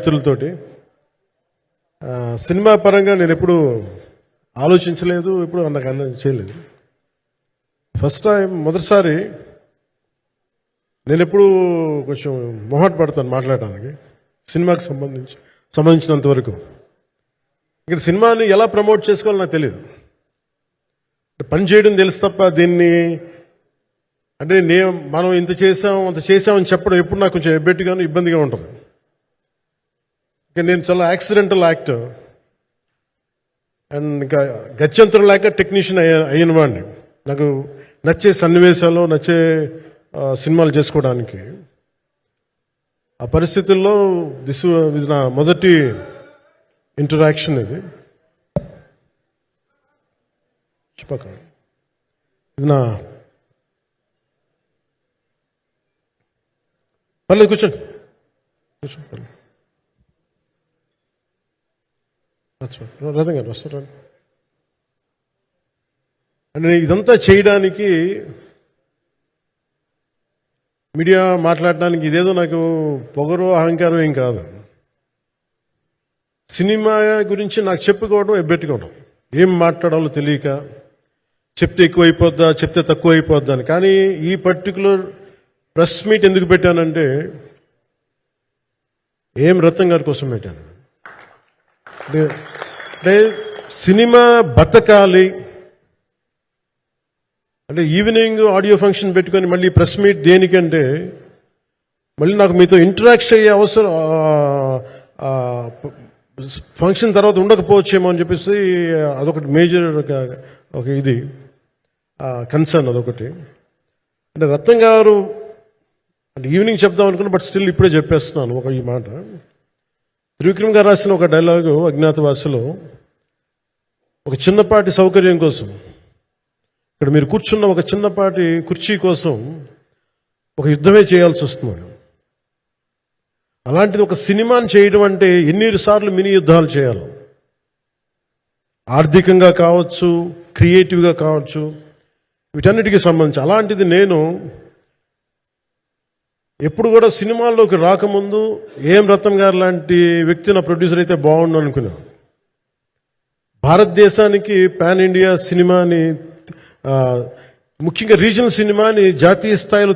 మిత్రులతోటి. Cinema పరంగా నేను ఎప్పుడు ఆలోచించలేదు, ఎప్పుడు నాకు చేయలేదు. ఫస్ట్ టైం మొదటిసారి నేను ఎప్పుడు కొంచెం మొహాట పడతాను మాట్లాడడానికి సినిమాకి సంబంధించినంత వరకు. ఇక్కడ సినిమాని ఎలా ప్రమోట్ చేసుకోవాలో నాకు తెలియదు. పని చేయడం తెలుసు తప్ప దీన్ని అంటే మనం ఇంత చేసాం అంత చేసామని చెప్పడం ఎప్పుడు నాకు కొంచెం ఎబ్బెట్టుగాను ఇబ్బందిగా ఉంటుంది. ఇంకా నేను చాలా యాక్సిడెంటల్ యాక్టర్ అండ్ ఇంకా గత్యంతరం లేక టెక్నీషియన్ అయిన వాడిని. నాకు నచ్చే సన్నివేశాలు నచ్చే సినిమాలు చేసుకోవడానికి ఆ పరిస్థితుల్లో ఇది నా మొదటి ఇంటరాక్షన్. ఇది నా పర్లేదు కూర్చోండి రథం గారు వస్తారు. అంటే ఇదంతా చేయడానికి మీడియా మాట్లాడడానికి ఇదేదో నాకు పొగరు అహంకారం ఏం కాదు. సినిమా గురించి నాకు చెప్పుకోవడం ఎబ్బెట్టుకోవడం, ఏం మాట్లాడాలో తెలియక చెప్తే ఎక్కువైపోద్దా చెప్తే తక్కువ అయిపోద్దా అని. కానీ ఈ పర్టికులర్ ప్రెస్ మీట్ ఎందుకు పెట్టానంటే ఏం రత్నం గారి కోసం పెట్టాను. అంటే సినిమా బతకాలి అంటే ఈవినింగ్ ఆడియో ఫంక్షన్ పెట్టుకొని మళ్ళీ ప్రెస్ మీట్ దేనికంటే మళ్ళీ నాకు మీతో ఇంటరాక్ట్ అయ్యే అవసరం ఫంక్షన్ తర్వాత ఉండకపోవచ్చేమో అని చెప్పేసి అదొకటి మేజర్ ఒక ఇది కన్సర్న్. అదొకటి అంటే రత్నం గారు అంటే ఈవినింగ్ చెప్దాం అనుకున్నా, బట్ స్టిల్ ఇప్పుడే చెప్పేస్తున్నాను ఈ మాట. త్రివిక్రమ్ గారు రాసిన ఒక డైలాగు అజ్ఞాతవాసిలో, ఒక చిన్నపాటి సౌకర్యం కోసం ఇక్కడ మీరు కూర్చున్న ఒక చిన్నపాటి కుర్చీ కోసం ఒక యుద్ధమే చేయాల్సి వస్తుంది. అలాంటిది ఒక సినిమాని చేయడం అంటే ఎన్నిసార్లు మినీ యుద్ధాలు చేయాలి, ఆర్థికంగా కావచ్చు క్రియేటివ్గా కావచ్చు, వీటన్నిటికీ సంబంధించి. అలాంటిది నేను ఎప్పుడు కూడా సినిమాల్లోకి రాకముందు ఏం రత్నం గారు లాంటి వ్యక్తి నా ప్రొడ్యూసర్ అయితే బాగుండు అనుకున్నాను. భారతదేశానికి పాన్ ఇండియా సినిమాని ముఖ్యంగా రీజనల్ సినిమాని జాతీయ స్థాయిలో